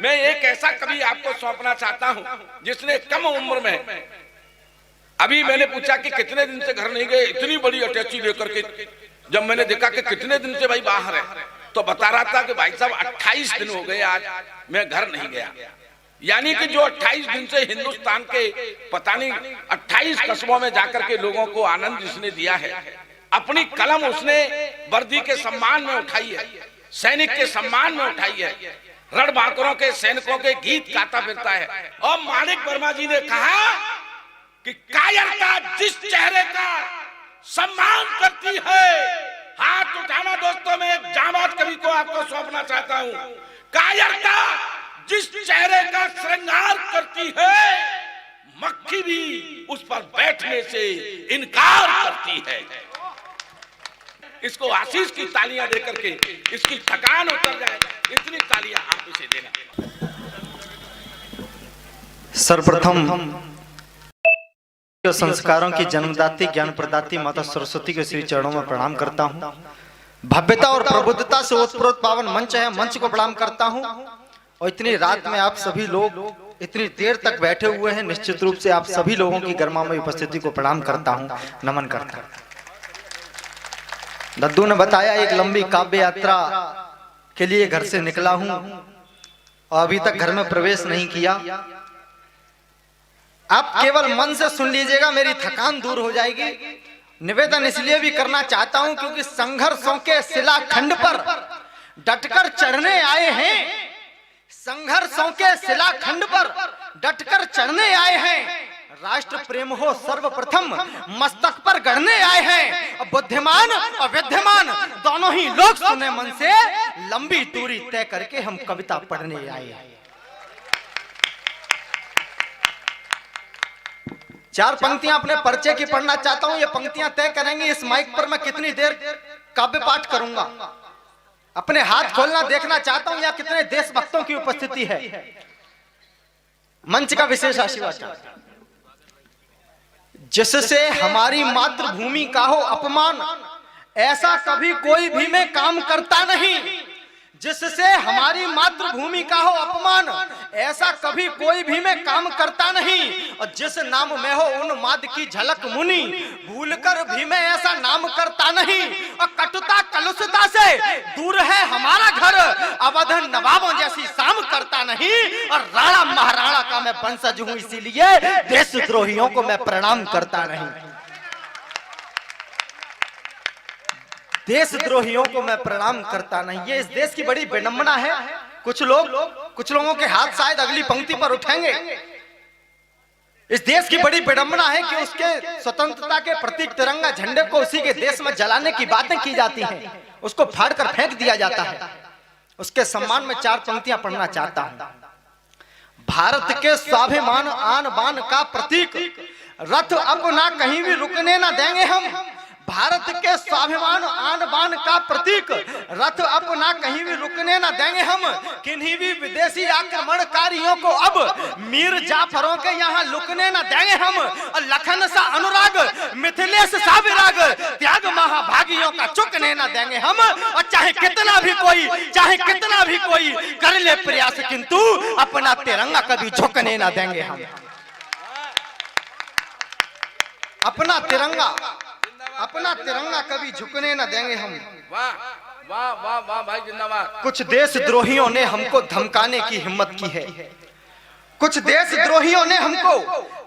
मैं एक ऐसा कवि आपको सौंपना चाहता हूं जिसने कम उम्र में, अभी मैंने पूछा कि कितने दिन से घर नहीं गए, इतनी बड़ी अटैची लेकर के जब मैंने देखा कि कितने दिन से भाई बाहर है, तो बता रहा था कि भाई साहब 28 दिन हो गए आज मैं घर नहीं गया। यानी कि जो 28 दिन से हिंदुस्तान के पता नहीं 28 कस्बों में जाकर के लोगों को आनंद जिसने दिया है, अपनी कलम उसने वर्दी के सम्मान में उठाई है, सैनिक के सम्मान में उठाई है, रणबांकुरों के सैनिकों के गीत गाता फिरता है। और माणिक वर्मा जी ने कहा कि कायरता जिस चेहरे का सम्मान करती है, हाथ उठाना दोस्तों, मैं एक जाबाज कवि को आपको सौंपना चाहता हूं। कायरता जिस चेहरे का श्रृंगार करती है, मक्खी भी उस पर बैठने से इनकार करती है। इसको आशीष की तालियां देकर के इसकी थकान उतर जाए, इतनी तालियां आप इसे देना। सर्वप्रथम संस्कारों की जन्मदात्री ज्ञान प्रदात्री माता सरस्वती के श्री चरणों में प्रणाम करता हूं। भव्यता और प्रबुद्धता से ओतप्रोत पावन मंच है, मंच को प्रणाम करता हूं। और इतनी रात में आप सभी लोग इतनी देर तक बैठे हुए हैं, निश्चित रूप से आप सभी लोगों की गर्मामय उपस्थिति को प्रणाम करता हूं, नमन करता हूं। दद्दू ने बताया एक लंबी काव्य यात्रा के लिए घर से निकला हूं और अभी तक घर में प्रवेश नहीं किया। आप केवल मन से सुन लीजिएगा, मेरी थकान दूर हो जाएगी। निवेदन इसलिए भी करना चाहता हूं क्योंकि संघर्षों के शिलाखंड पर डटकर चढ़ने आए हैं, संघर्षों के शिलाखंड पर डटकर चढ़ने आए हैं। राष्ट्र प्रेम हो सर्वप्रथम मस्तक पर गढ़ने आए हैं। बुद्धिमान और विद्यमान दोनों ही लोग सुने मन से, लंबी दूरी तय करके हम कविता पढ़ने आए हैं। चार पंक्तियां अपने परिचय की पढ़ना चाहता हूं, ये पंक्तियां तय करेंगे इस माइक पर मैं कितनी देर काव्य पाठ करूंगा। अपने हाथ खोलना देखना चाहता हूं, या कितने देशभक्तों की उपस्थिति है। मंच का विशेष आशीर्वाद। जिससे हमारी मातृभूमि का हो अपमान, ऐसा कभी कोई भी मैं काम करता नहीं। जिससे हमारी मातृभूमि का हो अपमान, ऐसा कभी कोई भी मैं काम करता नहीं। और जिस नाम में हो उन्माद की झलक मुनि, भूलकर भी मैं ऐसा नाम करता नहीं। और कटुता कलुषता से दूर है हमारा घर, अवध नवाबों जैसी शाम करता नहीं। और राणा महाराणा का मैं वंशज हूं, इसीलिए देशद्रोहियों को मैं प्रणाम करता नहीं। देशद्रोहियों को मैं प्रणाम करता नहीं। ये इस देश की बड़ी विडंबना है। कुछ लोगों के हाथ शायद अगली पंक्ति पर उठेंगे। इस देश की बड़ी विडंबना है कि उसके स्वतंत्रता के प्रतीक तिरंगा झंडे को उसी के देश में जलाने की बातें की जाती हैं, उसको फाड़कर फेंक दिया जाता है। उसके सम्मान में चार पंक्तियां पढ़ना चाहता हूं। भारत के स्वाभिमान आन बान का प्रतीक, रथ अपना कहीं भी रुकने ना देंगे हम। भारत के स्वाभिमान आन बान का प्रतीक, रथ अपना कहीं भी रुकने ना देंगे हम। किन्हीं भी विदेशी आक्रमणकारियों को अब मीर जाफरों के यहाँ लुकने ना देंगे हम। और लखन सा अनुराग, मिथिलेश सा विराग, त्याग महाभागियों का चुकने ना देंगे हम। और चाहे कितना भी कोई कर ले प्रयास, किंतु अपना तिरंगा कभी झुकने ना देंगे हम। अपना तिरंगा कभी झुकने न देंगे हम। वाह वाह वाह वाह भाई, जिंदाबाद। कुछ देशद्रोहियों ने हमको धमकाने की हिम्मत की है। कुछ देशद्रोहियों ने हमको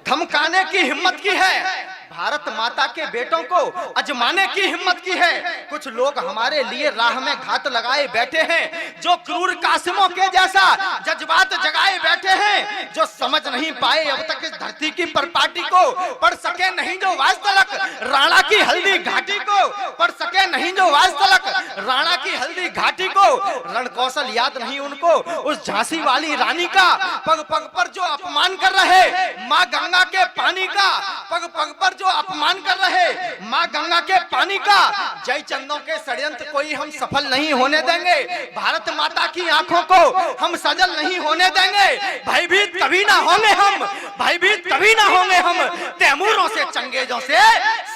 धमकाने की हिम्मत की है। भारत माता के बेटों को अजमाने की हिम्मत की है। कुछ लोग हमारे लिए राह में घात लगाए बैठे हैं, जो क्रूर कासिमों के जैसा जज्बात जगाए बैठे हैं, जो समझ नहीं पाए अब तक इस धरती की परपाटी को, पढ़ सके नहीं जो वाज तलक राणा की हल्दी घाटी को, पढ़ सके नहीं जो वाज तलक राणा की हल्दी घाटी को। रण कौशल याद नहीं उनको उस झांसी वाली रानी का, पग पग पर जो अपमान कर रहे माँ गंगा के पानी का, पग पग पर जो अपमान कर रहे माँ गंगा के पानी का। जय चंदों के षड्यंत्र कोई हम सफल नहीं होने देंगे। भारत माता की आंखों को हम सजल नहीं होने देंगे। भयभीत कभी ना होंगे हम, भयभीत कभी ना होंगे हम। तैमूरों से, चंगेजों से,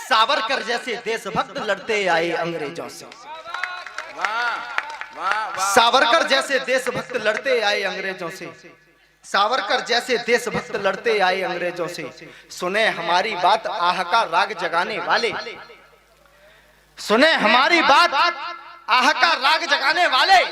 सावरकर जैसे देशभक्त लड़ते आए अंग्रेजों से। वाह सावरकर जैसे देशभक्त लड़ते आए अंग्रेजों से, सावरकर जैसे देशभक्त लड़ते आए अंग्रेजों से। सुने हमारी बात आह का राग जगाने वाले, सुने हमारी बात आह का राग जगाने वाले,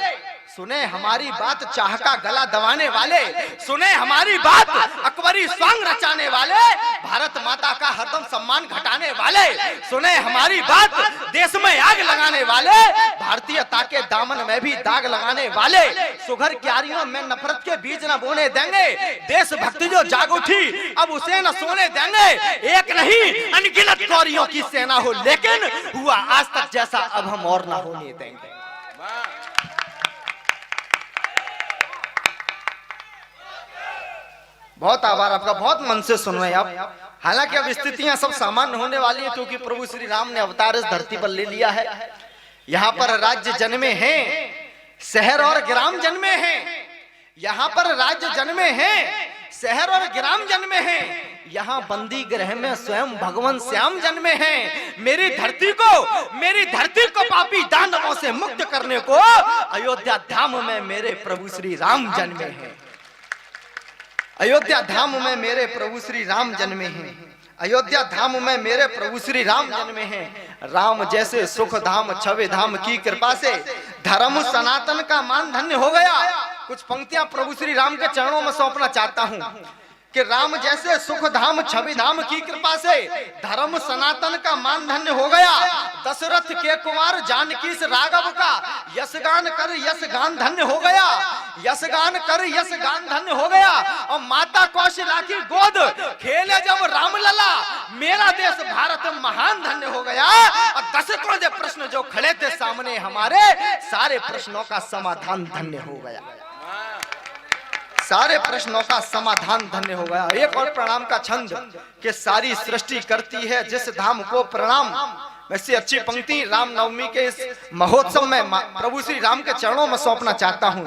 सुने हमारी बात चाह का गला दबाने वाले, सुने हमारी बात अकबरी स्वांग रचाने वाले, भारत माता का हरदम सम्मान घटाने वाले, सुने हमारी बात देश में आग लगाने वाले, भारतीयता के दामन में भी दाग लगाने वाले, सुघर क्यारियों में नफरत के बीज न बोने देंगे, देशभक्ति जो जाग उठी अब उसे न सोने देंगे, एक नहीं अनगिनत कौरियों की सेना हो लेकिन हुआ आज तक जैसा अब हम और न होने देंगे। बहुत आभार आपका, बहुत मन से सुन रहे हैं आप। हालांकि अब स्थितियां सब सामान्य होने वाली है क्योंकि प्रभु श्री राम ने अवतार इस धरती पर ले लिया है। यहाँ पर राज्य जन्मे हैं, शहर और ग्राम जन्मे हैं, यहाँ पर राज्य जन्मे हैं, शहर और ग्राम जन्मे हैं, यहाँ बंदी गृह में स्वयं भगवान श्याम जन्मे हैं। मेरी धरती को पापी दानवों से मुक्त करने को अयोध्या धाम में मेरे प्रभु श्री राम जन्मे हैं। अयोध्या धाम में मेरे प्रभु श्री राम जन्मे हैं, अयोध्या धाम में मेरे प्रभु श्री राम जन्मे हैं। राम जैसे सुख धाम छवे धाम की कृपा से धर्म सनातन का मान धन्य हो गया। कुछ पंक्तियां प्रभु श्री राम के चरणों में सौंपना चाहता हूं कि राम जैसे सुख धाम छवि धाम की कृपा से धर्म सनातन का मान धन्य हो गया। दशरथ के कुमार जानकी से राघव का यशगान कर यशगान धन्य हो गया, यशगान कर यशगान धन्य हो गया। और माता कौशला की गोद खेले जब रामलला मेरा देश भारत महान धन्य हो गया। और दशकों के प्रश्न जो खड़े थे सामने हमारे सारे प्रश्नों का समाधान धन्य हो गया, सारे प्रश्नों का समाधान धन्य हो गया। एक और प्रणाम का छंद कि सारी सृष्टि करती है जिस धाम को प्रणाम। वैसे अच्छी पंक्ति रामनवमी के इस महोत्सव में प्रभु श्री राम के चरणों में सौंपना चाहता हूं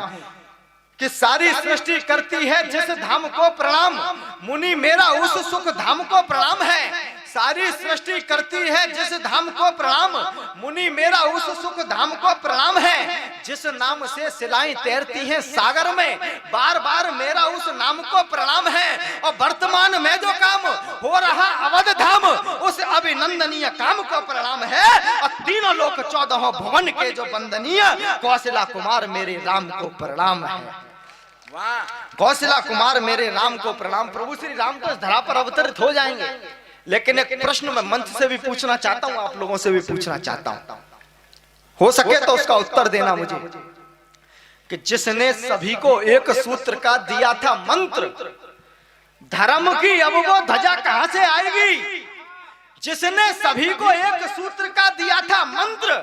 कि सारी सृष्टि करती है जिस धाम को प्रणाम, मुनि मेरा उस सुख धाम को प्रणाम है। सारी सृष्टि करती है जिस धाम को प्रणाम, मुनि मेरा उस सुख धाम को प्रणाम है। जिस नाम से सिलाएं तैरती हैं सागर में, बार बार मेरा उस नाम को प्रणाम है। और वर्तमान में जो काम हो रहा अवध धाम, उस अभिनंदनीय काम को प्रणाम है। और तीनों लोक 14 भुवन के जो वंदनीय कौशला कुमार मेरे राम को प्रणाम है। कौशला कुमार मेरे राम को प्रणाम। प्रभु श्री राम तो इस धरा पर अवतरित हो जाएंगे, लेकिन एक प्रश्न मैं मंच से भी पूछना चाहता हूं, आप लोगों से भी पूछना चाहता हूं, हो सके तो उसका उत्तर देना मुझे कि जिसने सभी को एक सूत्र का दिया था मंत्र, धर्म की अब वो ध्वजा कहां से आएगी। जिसने सभी को एक सूत्र का दिया था मंत्र,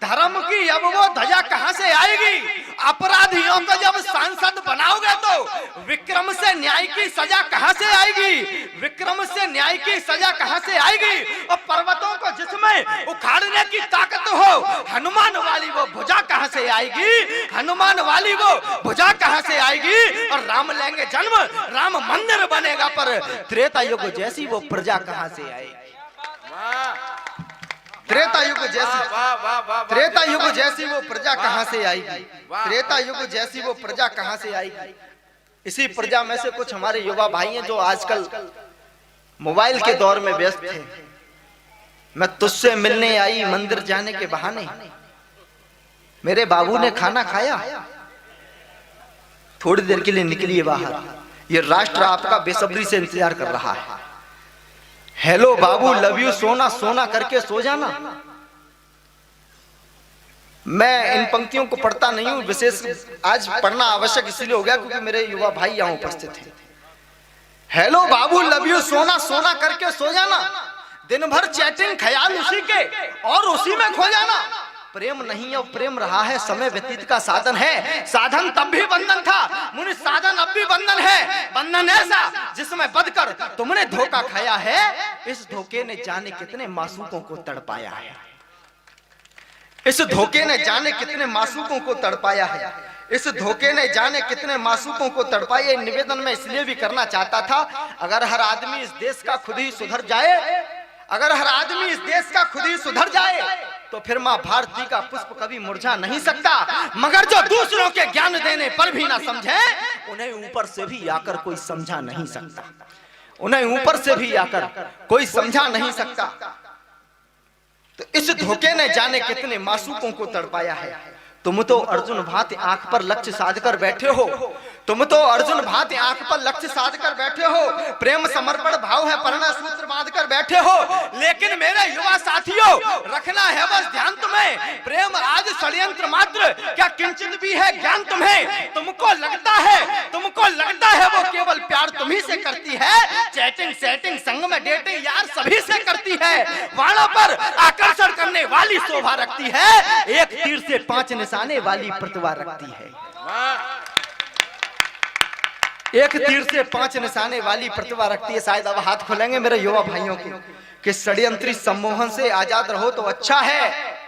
धर्म की अब वो ध्वजा कहां से आएगी। अपराधियों को जब सांसद बनाओगे तो विक्रम से न्याय की सजा कहां से आएगी, विक्रम से न्याय की सजा कहां से आएगी। और पर्वतों को जिसमें उखाड़ने की ताकत हो, हनुमान वाली वो भुजा कहां से आएगी, हनुमान वाली वो भुजा कहां से आएगी। और राम लेंगे जन्म, राम मंदिर बनेगा, पर त्रेता युग जैसी वो प्रजा कहां से आएगी। त्रेता युग जैसी वो प्रजा कहां से आएगी, त्रेता युग जैसी वो प्रजा कहां से आएगी। इसी प्रजा में से कुछ हमारे युवा भाई हैं जो आजकल मोबाइल के दौर में व्यस्त थे। मैं तुझसे मिलने आई मंदिर जाने के बहाने, मेरे बाबू ने खाना खाया, थोड़ी देर के लिए निकलिए बाहर, ये राष्ट्र आपका बेसब्री से इंतजार कर रहा है। हेलो बाबू लव यू, सोना सोना करके सो जाना। मैं इन पंक्तियों को पढ़ता नहीं हूं, विशेष आज पढ़ना आवश्यक इसलिए हो गया क्योंकि मेरे युवा भाई यहां उपस्थित हैं। हेलो बाबू लव यू, सोना सोना करके सो जाना, दिन भर चैटिंग ख्याल उसी के और उसी में खो जाना। प्रेम नहीं अब प्रेम रहा है समय व्यतीत का साधन है, साधन तब भी बंधन था मुनि, साधन अब भी बंधन है। बंधन ऐसा जिसमें बंधकर तुमने धोखा खाया है, इस धोखे ने जाने कितने मासूकों को तड़पाया है, इस धोखे ने जाने कितने मासूकों को तड़पाया है, इस धोखे ने जाने कितने मासूकों को तड़पाया। निवेदन में इसलिए भी करना चाहता था, अगर हर आदमी इस देश का खुद ही सुधर जाए, अगर हर आदमी इस देश का खुद ही सुधर जाए तो फिर माँ भारती का पुष्प कभी मुरझा नहीं सकता। मगर जो दूसरों के ज्ञान देने पर भी ना समझे, उन्हें ऊपर से भी आकर कोई समझा नहीं सकता। उन्हें ऊपर से भी आकर कोई समझा नहीं सकता। तो इस धोखे ने जाने कितने मासूकों को तड़पाया है। तुम तो अर्जुन भांति आंख पर लक्ष्य साध कर बैठे हो। तुम तो अर्जुन भांति आंख पर लक्ष्य साध कर बैठे हो। प्रेम समर्पण भाव है परिणय सूत्र बांध कर बैठे हो। लेकिन मेरे युवा साथियों, रखना है बस ध्यान तुम्हें, प्रेम आज षड्यंत्र मात्र, क्या किंचित भी है ज्ञान तुम्हें। तुमको लगता है वो केवल प्यार तुम्ही से करती है। चैटिंग सेटिंग संग में डेटिंग यार सभी से करती है। वाणों पर आकर्षण करने वाली शोभा रखती है। एक तीर से 5 निशाने वाली प्रतिभा रखती है। एक तीर से 5 निशाने वाली प्रतिभा रखती है। शायद अब हाथ खोलेंगे मेरे युवा भाइयों के कि षड्यंत्री सम्मोहन से आजाद रहो तो अच्छा है।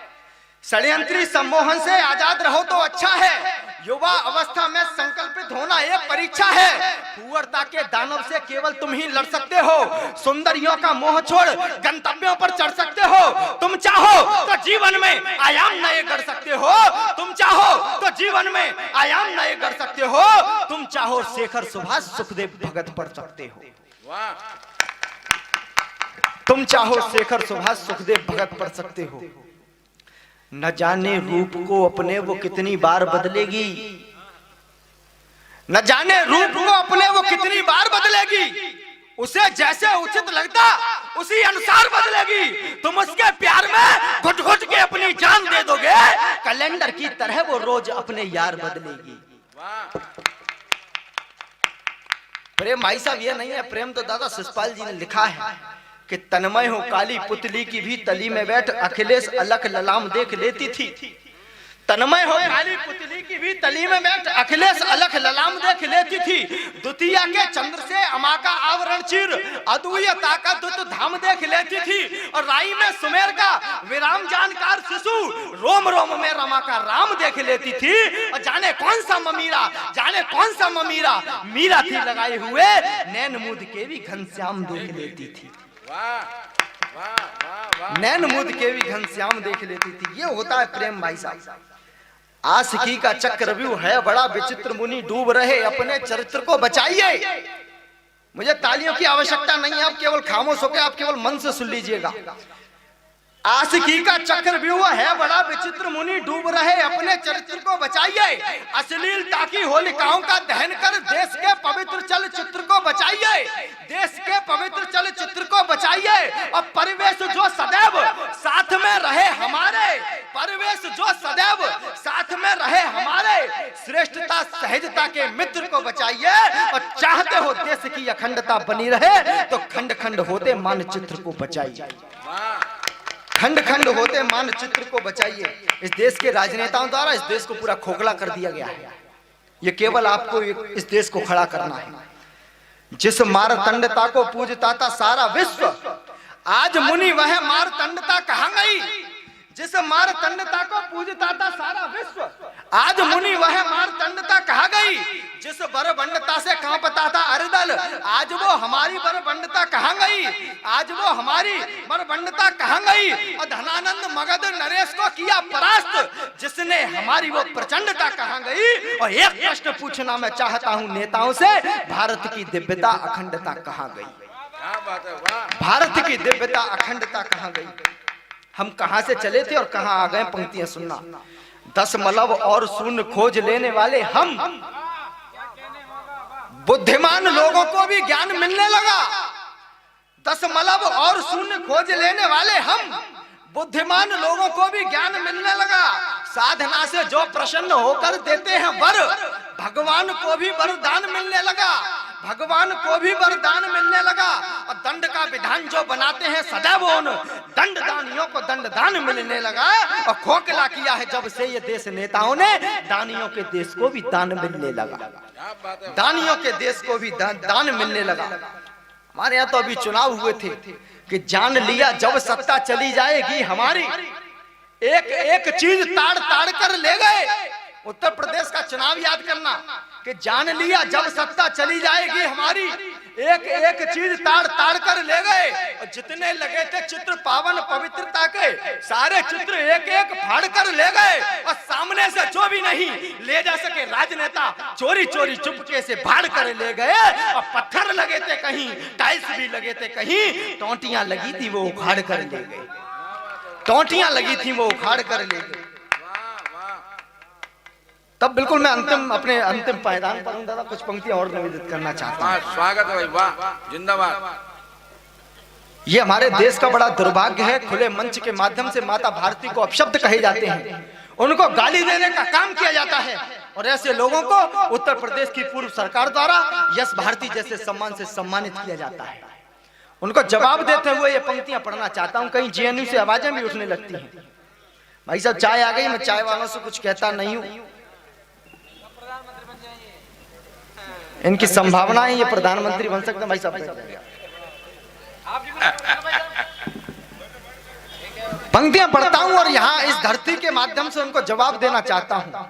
षड्यंत्री सम्मोहन से आजाद रहो तो अच्छा है। युवा अवस्था में संकल्पित होना एक परीक्षा है। कुंवरता के दानव से केवल तुम ही लड़ सकते हो। सुंदरियों का मोह छोड़ गंतव्यों पर चढ़ सकते हो। तुम चाहो तो जीवन में आयाम नए गढ़ सकते हो। तुम चाहो तो जीवन में आयाम नए गढ़ सकते हो। तुम चाहो शेखर सुभाष सुखदेव भगत पढ़ सकते हो। तुम चाहो शेखर सुभाष सुखदेव भगत पढ़ सकते हो। न जाने रूप को अपने वो कितनी बार बदलेगी। न जाने रूप को अपने वो कितनी बार बदलेगी। उसे जैसे उचित लगता उसी अनुसार बदलेगी। तुम उसके प्यार में घुट घुट के अपनी जान दे दोगे। कैलेंडर की तरह वो रोज अपने यार बदलेगी। प्रेम भाई साहब ये नहीं है, प्रेम तो दादा शिषपाल जी ने लिखा है कि तन्मय हो काली पुतली की भी तली में बैठ अखिलेश अलख ललाम देख लेती थी। तन्मय हो काली पुतली की भी तली में बैठ अखिलेश अलख ललाम देख लेती थी। द्वितीया के चंद्र से अमा का आवरण चीर अद्वितीयता का दुत धाम देख लेती थी। और राई में सुमेर का विराम जानकार शिशु रोम रोम में रमा का राम देख लेती थी। और जाने कौन सा ममीरा मीरा थी लगाए हुए नैन मुद के भी घनश्याम देख लेती थी। नैन मुद के भी घनश्याम देख लेती थी। ये होता है प्रेम भाई साहब। आशिकी का चक्रव्यूह है बड़ा विचित्र, मुनि डूब रहे अपने चरित्र को बचाइए। मुझे तालियों की आवश्यकता नहीं है, आप केवल खामोश होकर आप केवल मन से सुन लीजिएगा। आशिकी का चक्रव्यूह है बड़ा विचित्र, मुनि डूब रहे अपने चरित्र को बचाइए। अश्लीलता की होलिकाओं का दहन कर देश के पवित्र चलचित्र को बचाइए। देश के पवित्र चलचित्र को बचाइए। और परिवेश जो सदैव साथ में रहे हमारे, परिवेश जो सदैव साथ में रहे हमारे, श्रेष्ठता सहजता के मित्र को बचाइए। और चाहते हो देश की अखंडता बनी रहे तो खंड खंड होते मानचित्र को बचाइए। खंड खंड होते मानचित्र को बचाइए। इस देश के राजनेताओं द्वारा इस देश को पूरा खोखला कर दिया गया है। ये केवल आपको इस देश को खड़ा करना है। जिस मारतंडता को पूजता था सारा विश्व, आज मुनि वह मारतंडता कहाँ गई। जिस मारतंडता को पूजता था सारा विश्व, आज मुनि वह मारतंडता कहाँ गई। जिस बरबंडता से कांपता था अरदल, आज वो हमारी बरबंडता कहाँ गई। आज वो हमारी बरबंडता कहाँ गई। और धनानंद मगध नरेश को किया परास्त, जिसने हमारी वो प्रचंडता कहाँ गई। और एक प्रश्न पूछना मैं चाहता हूँ नेताओं से, भारत की दिव्यता अखंडता कहाँ गई। भारत की दिव्यता अखंडता कहाँ गई। हम कहां से चले थे और कहां आ गए। पंक्तियां सुनना। 10 मलव और शून्य खोज लेने वाले हम, बुद्धिमान लोगों को भी ज्ञान मिलने लगा। 10 मलव और शून्य खोज लेने वाले हम, बुद्धिमान लोगों को भी ज्ञान मिलने लगा। साधना से जो प्रसन्न होकर देते हैं वर, भगवान को भी वरदान मिलने लगा। भगवान को भी वरदान मिलने लगा। और दंड का विधान जो बनाते हैं सदैव उन दंडदानियों को दंडदान मिलने लगा। और खोखला किया है जब से ये देश नेताओं ने, दानियों के देश को भी दान मिलने लगा। दानियों के देश को भी दान मिलने लगा। हमारे यहाँ तो अभी चुनाव हुए थे कि जान लिया जब सत्ता चली जाएगी हमारी, एक एक चीज ताड़ ताड़ कर ले गए। उत्तर प्रदेश का चुनाव याद करना कि जान लिया जब सत्ता चली जाएगी हमारी, एक एक चीज ताड़ ताड़ कर ले गए और जितने लगे थे चित्र पावन पवित्रता के सारे चित्र एक एक फाड़ कर ले गए और सामने से जो भी नहीं ले जा सके राजनेता चोरी चोरी चुपके से फाड़ कर ले गए और पत्थर लगे थे कहीं टाइल्स भी लगे थे कहीं टोंटियां लगी थी वो उखाड़ कर ले गए टोंटियां लगी थी वो उखाड़ कर ले गए। तब बिल्कुल मैं अपने अंतिम पायदान पर हूं दादा, कुछ पंक्तियां और निवेदित करना चाहता हूं। स्वागत है भाई, वाह, जिंदाबाद। ये हमारे देश का बड़ा दुर्भाग्य है, खुले मंच के माध्यम से माता भारती को अपशब्द कहे जाते हैं, उनको गाली देने का काम किया जाता है और ऐसे लोगों को उत्तर प्रदेश की पूर्व सरकार द्वारा यश भारती जैसे सम्मान से सम्मानित किया जाता है। उनको जवाब देते हुए ये पंक्तियां पढ़ना चाहता हूं, कहीं जेएनयू से आवाजें भी उठने लगती हैं। भाई साहब चाय आ गई, मैं चाय वालों से कुछ कहता नहीं हूं, इनकी संभावना है ये प्रधानमंत्री बन सकते हैं। भाई साहब पंक्तियां पढ़ता हूं और यहां इस धरती के माध्यम से उनको जवाब देना चाहता हूं।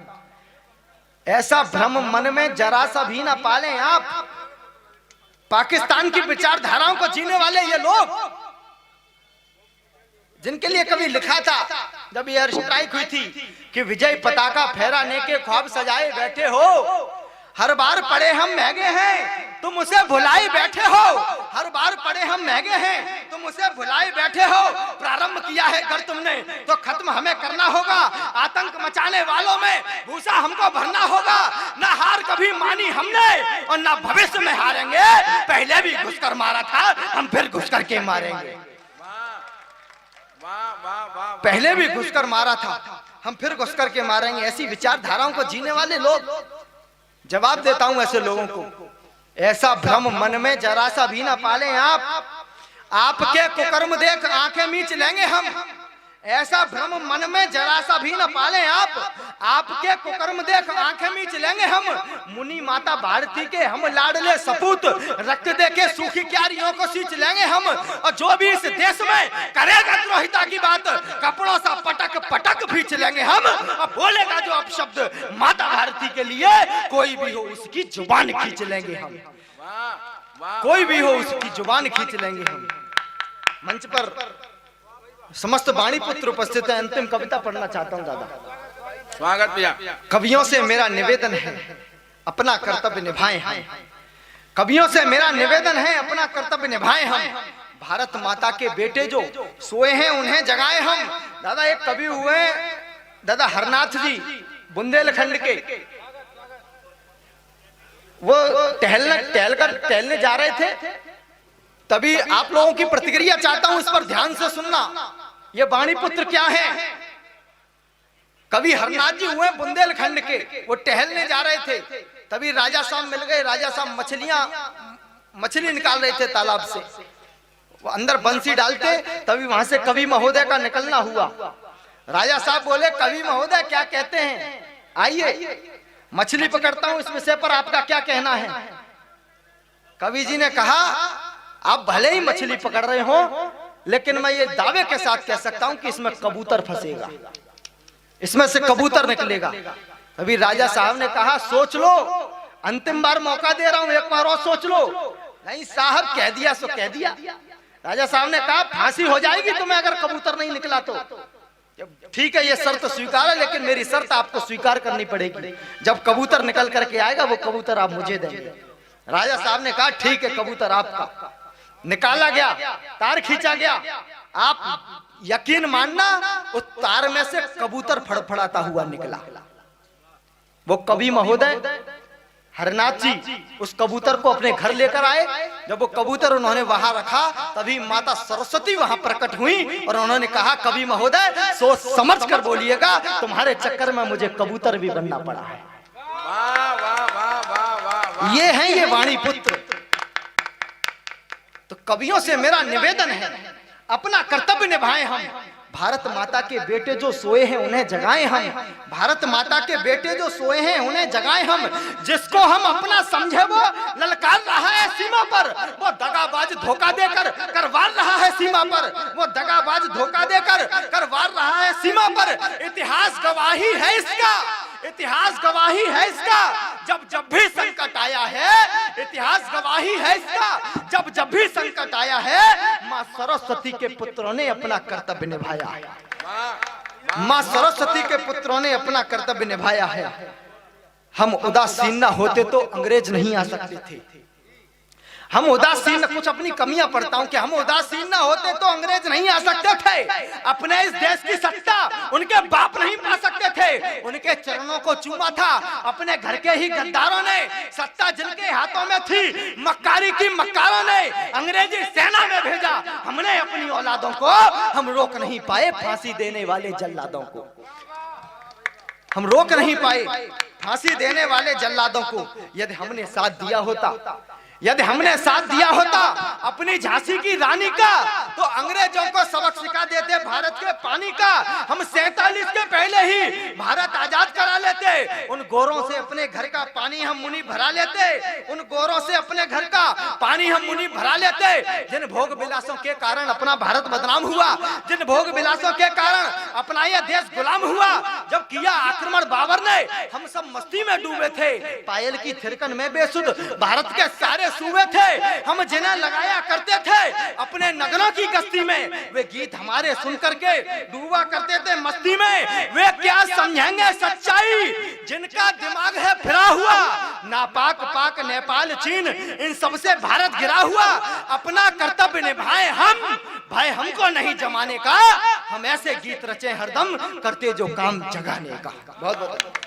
ऐसा भ्रम मन में जरा सा भी ना पालें आप, पाकिस्तान की विचारधाराओं को जीने वाले ये लोग जिनके लिए कभी लिखा था जब एयर स्ट्राइक हुई थी कि विजय पताका फहराने के ख्वाब सजाए बैठे हो, हर बार पढ़े हम महंगे हैं तुम उसे भुलाए बैठे हो, हर बार पढ़े हम महंगे हैं तुम उसे भुलाए बैठे हो, प्रारंभ किया है अगर तुमने तो खत्म हमें करना होगा, आतंक मचाने वालों में भूसा हमको भरना होगा, ना हार कभी मानी हमने और ना भविष्य में हारेंगे, पहले भी घुसकर मारा था हम फिर घुसकर के मारेंगे, पहले भी घुसकर मारा था हम फिर घुसकर के मारेंगे। ऐसी विचारधाराओं को जीने वाले लोग, जवाब देता हूं ऐसे लोगों को, ऐसा भ्रम मन में जरा सा भी ना पालें आप, आपके कुकर्म देख आंखें मीच लेंगे हम, ऐसा भ्रम मन में जरा सा भी ना पालें आप, आपके कुकर्म देख आंखें मीच लेंगे हम, मुनि माता भारती के हम लाडले सपूत, रक्त दे के सूखी क्यारियों को सींच लेंगे हम, और जो भी इस देश में करेगा द्रोहिता की बात कपड़ों सा पटक पटक खींच लेंगे हम, और बोलेगा जो अपशब्द माता भारती के लिए कोई भी हो उसकी जुबान खींच लेंगे हम, कोई भी हो उसकी जुबान खींच लेंगे हम। मंच पर समस्त वाणी पुत्र उपस्थित है, अंतिम कविता पढ़ना चाहता हूं दादा। स्वागत भैया। कवियों से मेरा निवेदन है अपना कर्तव्य निभाएं हम, कवियों से मेरा निवेदन है अपना कर्तव्य निभाएं हम, भारत माता के बेटे जो सोए हैं उन्हें जगाएं हम। दादा एक कवि हुए दादा हरनाथ जी बुंदेलखंड के, वो टहलने जा रहे थे, तभी आप लोगों की प्रतिक्रिया चाहता हूं, इस पर ध्यान से सुनना। ये वाणी पुत्र क्या है? कवि हरनाथ जी हुए बुंदेलखंड के, वो टहलने जा रहे थे, तभी राजा साहब मिल गए। राजा साहब मछली निकाल रहे थे तालाब से, वो अंदर बंसी डालते, तभी वहां से कवि महोदय का निकलना हुआ। राजा साहब बोले कवि महोदय क्या कहते हैं, आइए मछली पकड़ता हूं, इस विषय पर आपका क्या कहना है? कवि जी ने कहा आप भले ही मछली पकड़ रहे हो, लेकिन मैं ये दावे के साथ कह सकता हूं कि इसमें कबूतर फंसेगा, इसमें से कबूतर निकलेगा। अभी राजा साहब ने कहा सोच लो, अंतिम बार मौका दे रहा हूं, एक बार और सोच लो। नहीं साहब कह दिया सो कह दिया। राजा साहब ने कहा फांसी हो जाएगी तुम्हें अगर कबूतर नहीं निकला तो। ठीक है ये शर्त स्वीकार है, लेकिन मेरी शर्त आपको स्वीकार करनी पड़ेगी, जब कबूतर निकल करके आएगा वो कबूतर आप मुझे देंगे। राजा साहब ने कहा ठीक है कबूतर आपका। निकाला गया, तार खींचा गया, आप यकीन मानना उस तार में से कबूतर फड़फड़ाता हुआ निकला। वो कवि महोदय हरनाथ जी उस कबूतर को अपने घर लेकर आए। जब वो कबूतर उन्होंने वहां रखा, तभी माता सरस्वती वहां प्रकट हुई और उन्होंने कहा कवि महोदय सोच समझ कर बोलिएगा, तुम्हारे चक्कर में मुझे कबूतर भी बनना पड़ा है। वाह वाह वाह वाह वाह। ये है ये वाणी पुत्र। तो कवियों से मेरा निवेदन है अपना कर्तव्य निभाएं हम, भारत माता के बेटे जो सोए हैं उन्हें जगाएं हम, भारत माता के बेटे जो सोए हैं उन्हें जगाएं हम। जिसको हम अपना समझे वो ललकार रहा है सीमा पर, वो दगाबाज धोखा देकर करवार रहा है सीमा पर, वो दगाबाज धोखा देकर करवार रहा है सीमा पर। इतिहास गवाही है इसका, इतिहास गवाही है इसका जब जब भी संकट आया है। इतिहास गवाही है इसका जब जब भी संकट आया है। माँ सरस्वती के पुत्रों ने अपना कर्तव्य निभाया है। माँ सरस्वती के पुत्रों ने अपना कर्तव्य निभाया है। हम उदासीन न होते तो अंग्रेज नहीं आ सकते थे। हम उदासीन, कुछ अपनी कमियां पढ़ता हूं कि हम उदासीन ना होते तो अंग्रेज नहीं आ सकते थे। अपने इस देश की सत्ता उनके बाप नहीं पा सकते थे, उनके चरणों को चूमा था। अपने घर के ही गद्दारों ने सत्ता जिनके हाथों में थी, मक्कारी की मक्कारों ने अंग्रेजी सेना में भेजा। हमने अपनी औलादों को हम रोक नहीं पाए, फांसी देने वाले जल्लादों को हम रोक नहीं पाए, फांसी देने वाले जल्लादों को। यदि हमने साथ दिया होता, यदि हमने साथ दिया होता अपनी झांसी की रानी का, तो अंग्रेजों को सबक सिखा देते भारत के पानी का। हम 47 के पहले ही भारत आजाद करा लेते। उन गोरों से अपने घर का पानी हम मुनि भरा लेते। उन गोरों से अपने घर का पानी हम मुनि भरा लेते। जिन भोग विलासों के कारण अपना भारत बदनाम हुआ, जिन भोग विलासों के कारण अपना यह देश गुलाम हुआ, जब किया आक्रमण बाबर ने, हम सब मस्ती में डूबे थे। पायल की थिरकन में बेसुध भारत के सारे सूबे थे। हम जिन्हें लगाया करते थे अपने नगरों की गश्ती में, वे गीत हमारे सुन करके डूबा करते थे मस्ती में। वे क्या समझेंगे सच्चाई जिनका दिमाग है फिरा हुआ। नापाक पाक नेपाल चीन इन सबसे भारत गिरा हुआ। अपना कर्तव्य निभाए हम, भाई हमको नहीं जमाने का। हम ऐसे गीत रचे हरदम करते जो काम जगाने का। बहुत बहुत